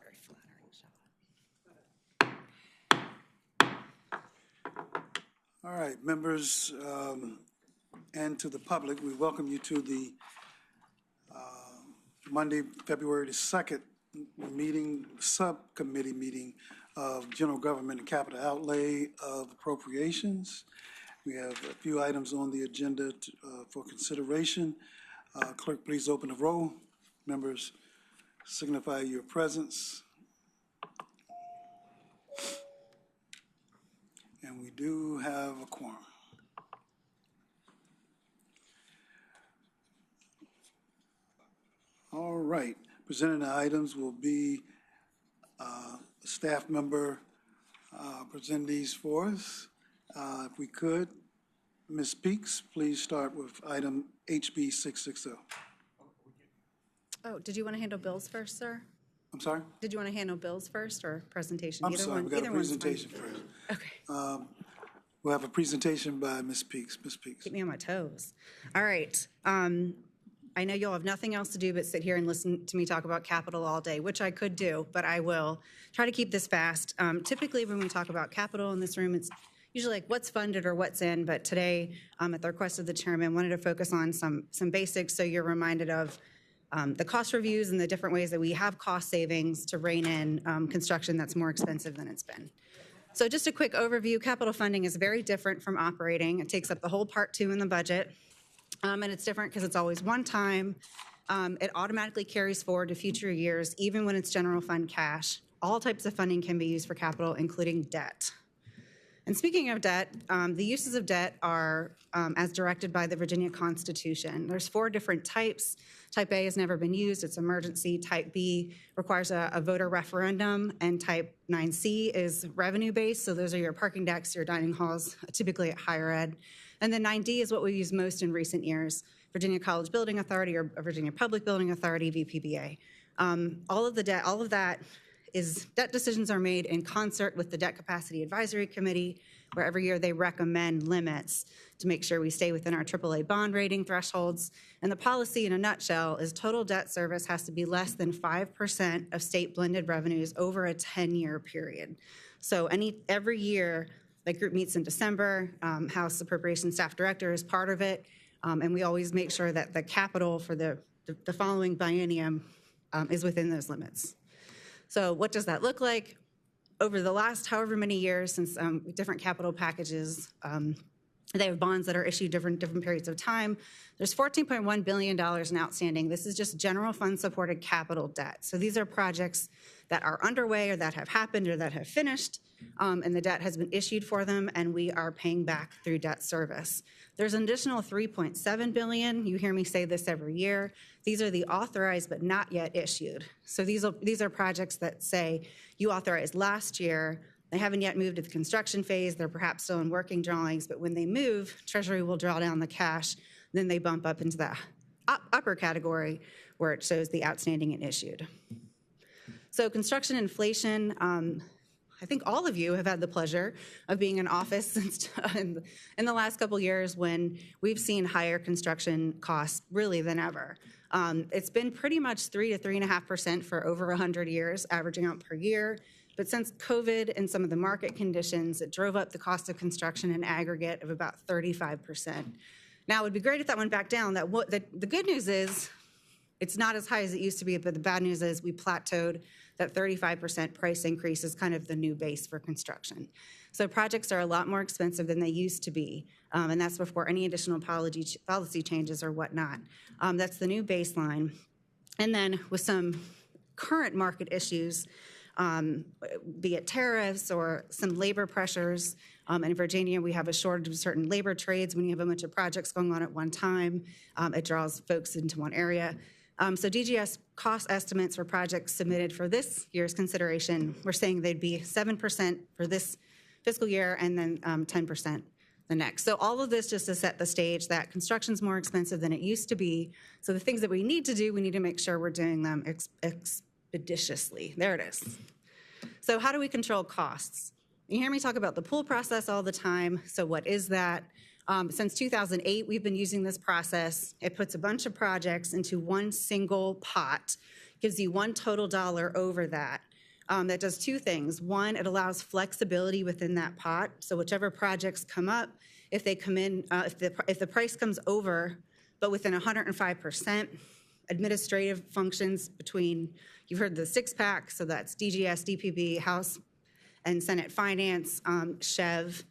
Very flattering shot. All right, members and to the public, we welcome you to the Monday, February the 2nd subcommittee meeting of General Government and Capital Outlay of Appropriations. We have a few items on the agenda for consideration. Clerk, please open the roll. Members, signify your presence. And we do have a quorum. All right, presenting the items will be a staff member present these for us. If we could, Ms. Peaks, please start with item HB 660. Oh, did you want to handle bills first, sir? I'm sorry? Did you want to handle bills first or presentation? I'm sorry, we got a presentation first. Okay. We'll have a presentation by Ms. Peaks. Ms. Peaks. Keep me on my toes. All right. I know you'll have nothing else to do but sit here and listen to me talk about capital all day, which I could do, but I will try to keep this fast. Typically, when we talk about capital in this room, it's usually like what's funded or what's in, but today, at the request of the chairman, wanted to focus on some basics so you're reminded of the cost reviews and the different ways that we have cost savings to rein in construction that's more expensive than it's been. So just a quick overview, capital funding is very different from operating. It takes up the whole Part 2 in the budget. And it's different because it's always one time. It automatically carries forward to future years, even when it's general fund cash. All types of funding can be used for capital, including debt. And speaking of debt, the uses of debt are as directed by the Virginia Constitution. There's 4 different types. Type A has never been used, it's emergency. Type B requires a voter referendum, and type 9C is revenue-based, so those are your parking decks, your dining halls, typically at higher ed. And then 9D is what we've used most in recent years, Virginia College Building Authority or Virginia Public Building Authority, VPBA. All of that is debt decisions are made in concert with the Debt Capacity Advisory Committee, where every year they recommend limits to make sure we stay within our AAA bond rating thresholds. And the policy in a nutshell is total debt service has to be less than 5% of state blended revenues over a 10-year period. So every year, that group meets in December. House Appropriations Staff Director is part of it. And we always make sure that the capital for the following biennium is within those limits. So what does that look like? Over the last however many years since different capital packages, they have bonds that are issued different periods of time. There's $14.1 billion in outstanding. This is just general fund supported capital debt. So these are projects that are underway or that have happened or that have finished, and the debt has been issued for them, and we are paying back through debt service. There's an additional $3.7 billion. You hear me say this every year. These are the authorized but not yet issued. So these are projects that say you authorized last year. They haven't yet moved to the construction phase. They're perhaps still in working drawings, but when they move, Treasury will draw down the cash. Then they bump up into the upper category where it shows the outstanding and issued. So construction inflation, I think all of you have had the pleasure of being in office since in the last couple years when we've seen higher construction costs really than ever. It's been pretty much 3 to 3.5% for over 100 years, averaging out per year. But since COVID and some of the market conditions, it drove up the cost of construction in aggregate of about 35%. Now, it would be great if that went back down. The good news is it's not as high as it used to be, but the bad news is we plateaued. That 35% price increase is kind of the new base for construction. So projects are a lot more expensive than they used to be, and that's before any additional policy changes or whatnot. That's the new baseline. And then with some current market issues, be it tariffs or some labor pressures. In Virginia, we have a shortage of certain labor trades. When you have a bunch of projects going on at one time, it draws folks into one area. So DGS cost estimates for projects submitted for this year's consideration, we're saying they'd be 7% for this fiscal year and then 10% the next. So all of this just to set the stage that construction's more expensive than it used to be. So the things that we need to do, we need to make sure we're doing them expeditiously. There it is. So how do we control costs? You hear me talk about the pool process all the time. So what is that? Since 2008, we've been using this process. It puts a bunch of projects into one single pot, gives you one total dollar over that. That does two things. One, it allows flexibility within that pot. So whichever projects come up, if they come in, if the price comes over, but within 105%, administrative functions between, you've heard the six-pack, so that's DGS, DPB, House and Senate Finance, Chev,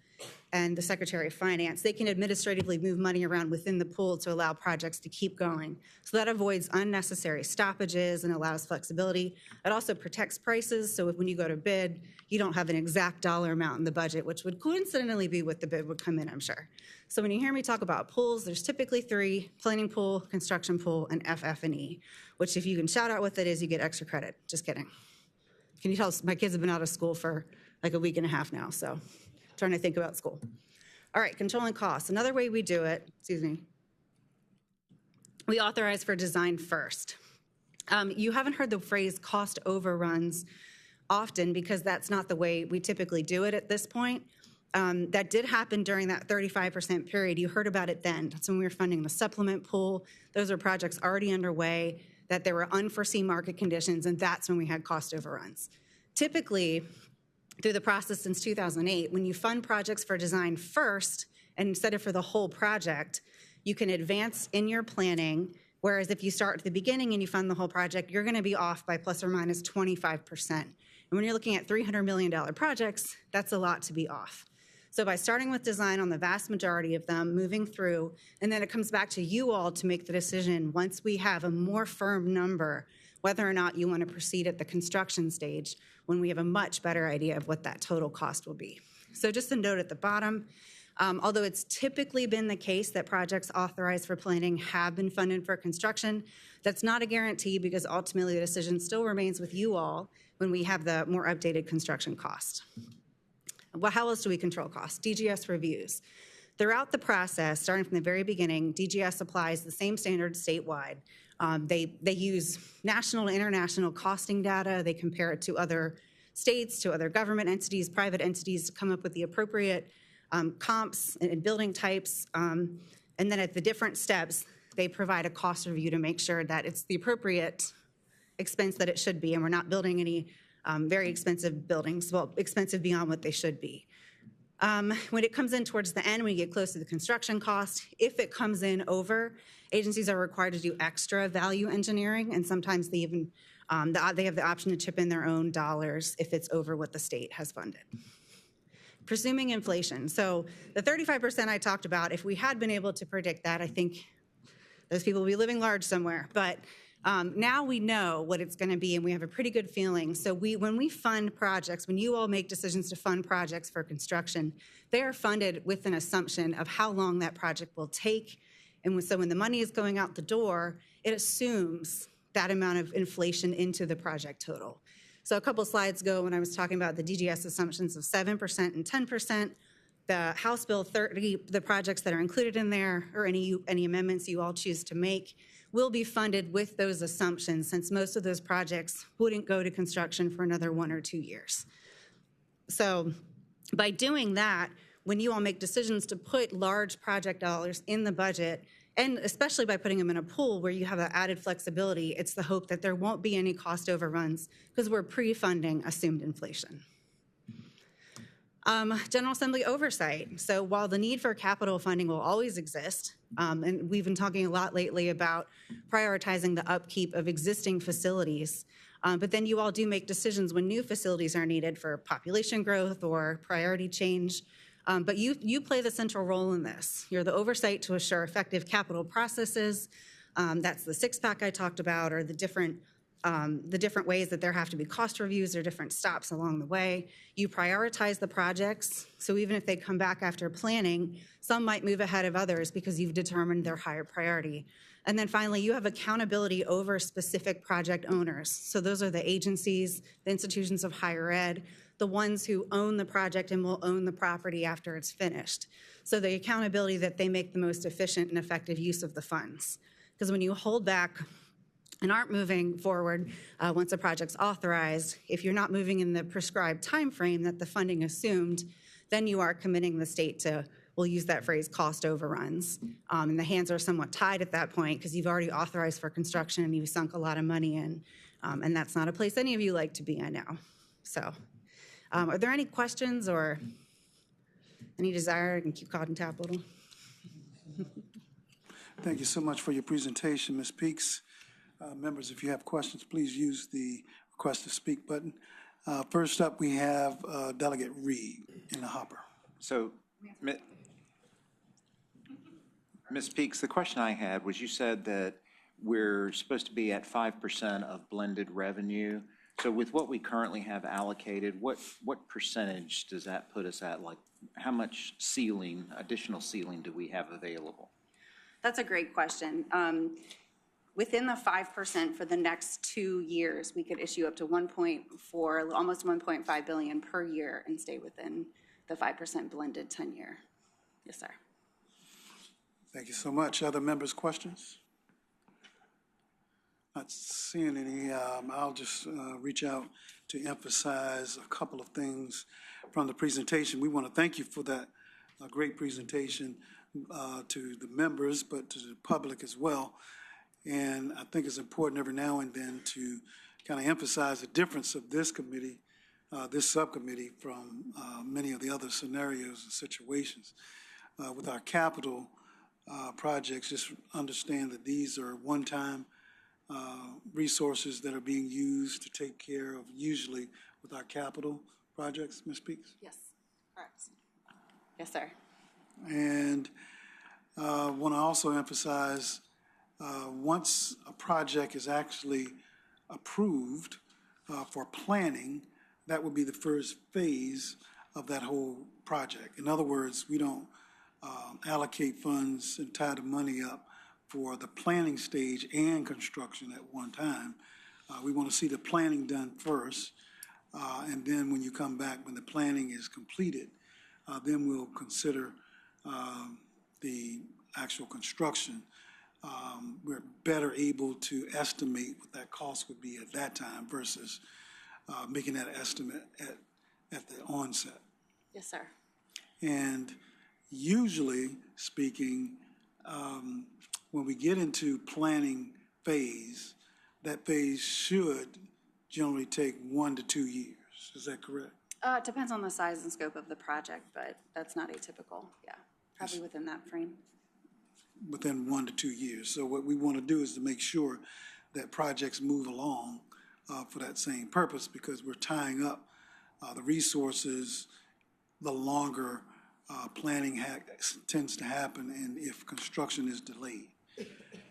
and the Secretary of Finance, they can administratively move money around within the pool to allow projects to keep going. So that avoids unnecessary stoppages and allows flexibility. It also protects prices, so if when you go to bid, you don't have an exact dollar amount in the budget, which would coincidentally be what the bid would come in, I'm sure. So when you hear me talk about pools, there's typically three: planning pool, construction pool, and FF&E, which if you can shout out what that is, you get extra credit. Just kidding. Can you tell us, my kids have been out of school for like a week and a half now, so trying to think about school. All right, controlling costs. Another way we do it, we authorize for design first. You haven't heard the phrase cost overruns often because that's not the way we typically do it at this point. That did happen during that 35% period. You heard about it then. That's when we were funding the supplement pool. Those are projects already underway, that there were unforeseen market conditions, and that's when we had cost overruns. Typically, through the process since 2008, when you fund projects for design first, and instead of for the whole project, you can advance in your planning, whereas if you start at the beginning and you fund the whole project, you're gonna be off by plus or minus 25%. And when you're looking at $300 million projects, that's a lot to be off. So by starting with design on the vast majority of them, moving through, and then it comes back to you all to make the decision once we have a more firm number, whether or not you want to proceed at the construction stage when we have a much better idea of what that total cost will be. So just a note at the bottom, although it's typically been the case that projects authorized for planning have been funded for construction, that's not a guarantee because ultimately the decision still remains with you all when we have the more updated construction cost. Well, how else do we control costs? DGS reviews. Throughout the process, starting from the very beginning, DGS applies the same standards statewide. They use national and international costing data. They compare it to other states, to other government entities, private entities to come up with the appropriate comps and building types. And then at the different steps, they provide a cost review to make sure that it's the appropriate expense that it should be, and we're not building any very expensive buildings, well, expensive beyond what they should be. When it comes in towards the end, when you get close to the construction cost, if it comes in over, agencies are required to do extra value engineering, and sometimes they even they have the option to chip in their own dollars if it's over what the state has funded. Presuming inflation. So the 35% I talked about, if we had been able to predict that, I think those people will be living large somewhere. But now we know what it's going to be, and we have a pretty good feeling. So when we fund projects, when you all make decisions to fund projects for construction, they are funded with an assumption of how long that project will take. And so when the money is going out the door, it assumes that amount of inflation into the project total. So a couple slides ago when I was talking about the DGS assumptions of 7% and 10%, the House Bill 30, the projects that are included in there, or any amendments you all choose to make, will be funded with those assumptions, since most of those projects wouldn't go to construction for another 1 or 2 years. So by doing that, when you all make decisions to put large project dollars in the budget, and especially by putting them in a pool where you have that added flexibility, it's the hope that there won't be any cost overruns because we're pre-funding assumed inflation. General Assembly oversight. So while the need for capital funding will always exist, and we've been talking a lot lately about prioritizing the upkeep of existing facilities, but then you all do make decisions when new facilities are needed for population growth or priority change. But you play the central role in this. You're the oversight to assure effective capital processes. That's the six-pack I talked about, or the different ways that there have to be cost reviews or different stops along the way. You prioritize the projects, so even if they come back after planning, some might move ahead of others because you've determined their higher priority. And then finally, you have accountability over specific project owners. So those are the agencies, the institutions of higher ed, the ones who own the project and will own the property after it's finished. So the accountability that they make the most efficient and effective use of the funds. Because when you hold back and aren't moving forward once a project's authorized, if you're not moving in the prescribed time frame that the funding assumed, then you are committing the state to we'll use that phrase, cost overruns. And the hands are somewhat tied at that point because you've already authorized for construction and you've sunk a lot of money in. And that's not a place any of you like to be, I know. So are there any questions or any desire? I can keep calling tap a little. Thank you so much for your presentation, Ms. Peaks. Members, if you have questions, please use the request to speak button. First up, we have Delegate Reed in the hopper. So, Ms. Peaks, the question I had was, you said that we're supposed to be at 5% of blended revenue. So with what we currently have allocated, what percentage does that put us at? Like, how much ceiling, additional ceiling do we have available? That's a great question. Within the 5% for the next 2 years, we could issue up to 1.4, almost 1.5 billion per year and stay within the 5% blended 10-year. Yes, sir. Thank you so much. Other members' questions? Not seeing any. I'll just reach out to emphasize a couple of things from the presentation. We want to thank you for that great presentation to the members, but to the public as well. And I think it's important every now and then to kind of emphasize the difference of this committee, this subcommittee, from many of the other scenarios and situations. With our capital projects, just understand that these are one-time resources that are being used to take care of, usually with our capital projects. Ms. Peaks? Yes, correct. Yes, sir. And want to also emphasize, once a project is actually approved for planning, that would be the first phase of that whole project. In other words, we don't allocate funds and tie the money up for the planning stage and construction at one time. We want to see the planning done first, and then when you come back, when the planning is completed, then we'll consider the actual construction. We're better able to estimate what that cost would be at that time versus making that estimate at the onset. Yes, sir. And usually speaking, when we get into planning phase, that phase should generally take 1 to 2 years. Is that correct? It depends on the size and scope of the project, but that's not atypical. Yeah, probably within that frame. Within 1 to 2 years. So what we want to do is to make sure that projects move along for that same purpose, because we're tying up the resources the longer planning tends to happen, and if construction is delayed.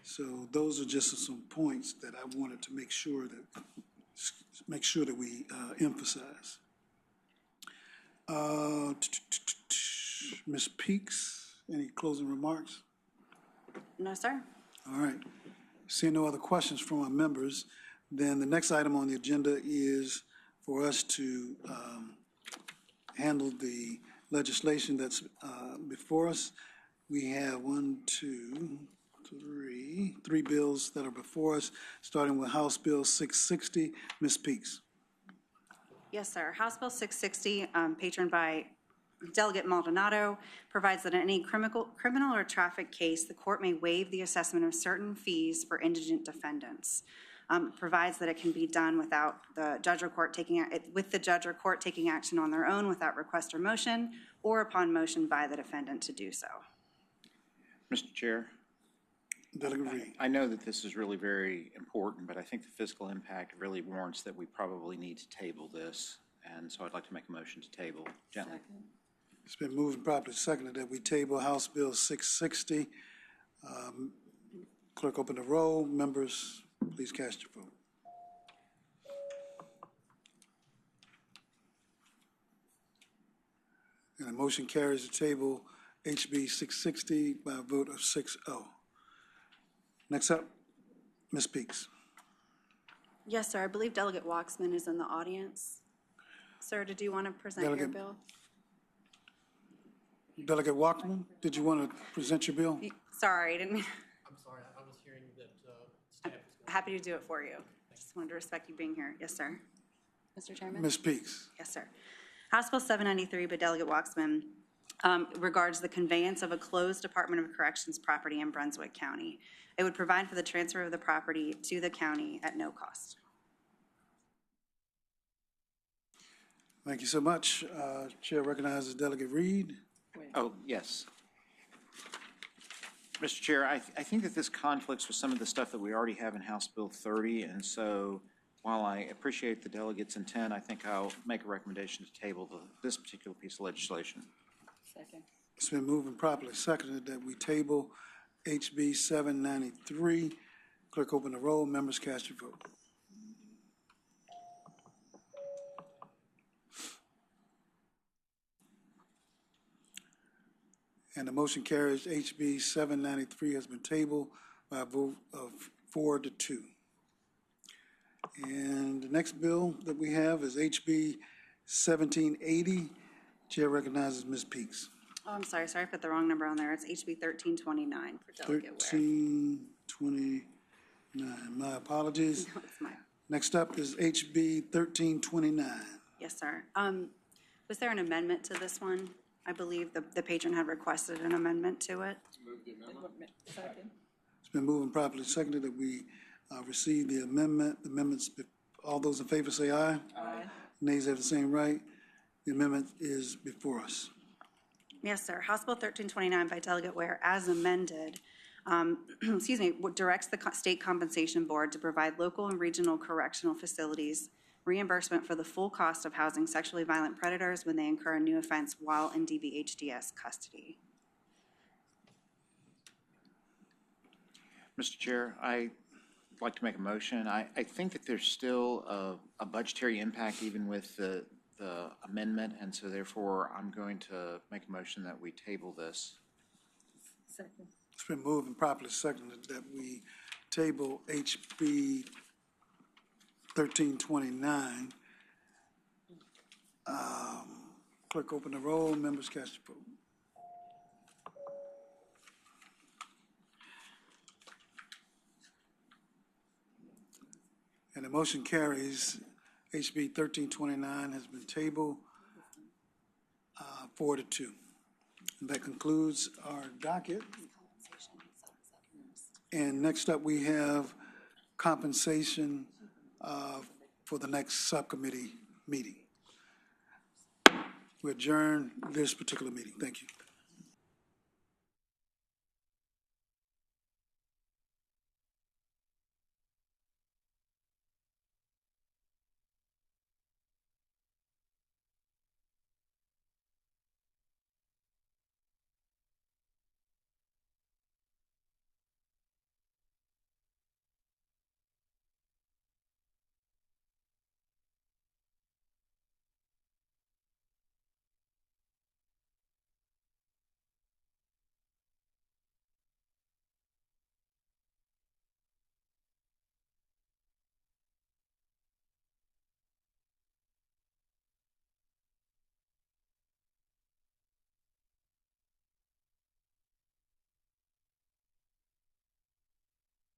So those are just some points that I wanted to make sure that we emphasize. Ms. Peaks, any closing remarks? No, sir. All right. Seeing no other questions from our members, then the next item on the agenda is for us to handle the legislation that's before us. We have three bills that are before us, starting with House Bill 660. Ms. Peaks. Yes, sir. House Bill 660, patroned by Delegate Maldonado, provides that in any criminal or traffic case, the court may waive the assessment of certain fees for indigent defendants. Provides that it can be done without the judge or court taking action on their own without request or motion, or upon motion by the defendant to do so. Mr. Chair, Delegate Reed. I know that this is really very important, but I think the fiscal impact really warrants that we probably need to table this. And so I'd like to make a motion to table gently. Second. It's been moved and properly seconded that we table House Bill 660. Clerk, open the roll. Members, please cast your vote. And the motion carries the table HB 660 by a vote of 6-0. Next up, Ms. Peaks. Yes, sir. I believe Delegate Waxman is in the audience. Sir, did you want to present your bill? Delegate Walkman, did you want to present your bill? Sorry, I didn't mean. I'm sorry, I was hearing that staff is going. Happy to do it for you. Just wanted to respect you being here. Yes, sir. Mr. Chairman? Ms. Peaks. Yes, sir. House Bill 793 by Delegate Waxman regards the conveyance of a closed Department of Corrections property in Brunswick County. It would provide for the transfer of the property to the county at no cost. Thank you so much. Chair recognizes Delegate Reed. Oh, yes. Mr. Chair, I think that this conflicts with some of the stuff that we already have in House Bill 30, and so while I appreciate the delegate's intent, I think I'll make a recommendation to table this particular piece of legislation. Second. It's been moved and properly seconded that we table HB 793. Clerk, open the roll. Members, cast your vote. And the motion carries. HB 793 has been tabled by a vote of 4-2. And the next bill that we have is HB 1780. Chair recognizes Ms. Peaks. Oh, I'm sorry. Sorry, I put the wrong number on there. It's HB 1329 for Delegate Ware. 1329. My apologies. No, it's mine. Next up is HB 1329. Yes, sir. Was there an amendment to this one? I believe the patron had requested an amendment to it. Second. It's been moved and properly seconded that we receive the amendment. The amendments, all those in favor say aye. Aye. Nays have the same right. The amendment is before us. Yes, sir. House Bill 1329 by Delegate Ware, as amended, excuse me, directs the State Compensation Board to provide local and regional correctional facilities reimbursement for the full cost of housing sexually violent predators when they incur a new offense while in DBHDS custody. Mr. Chair, I'd like to make a motion. I think that there's still a budgetary impact even with the amendment, and so therefore I'm going to make a motion that we table this. Second. It's been moved and properly seconded that we table HB 1329. Clerk, open the roll. Members, cast your vote. And the motion carries. HB 1329 has been tabled 4-2. And that concludes our docket. And next up, we have compensation for the next subcommittee meeting. We adjourn this particular meeting. Thank you.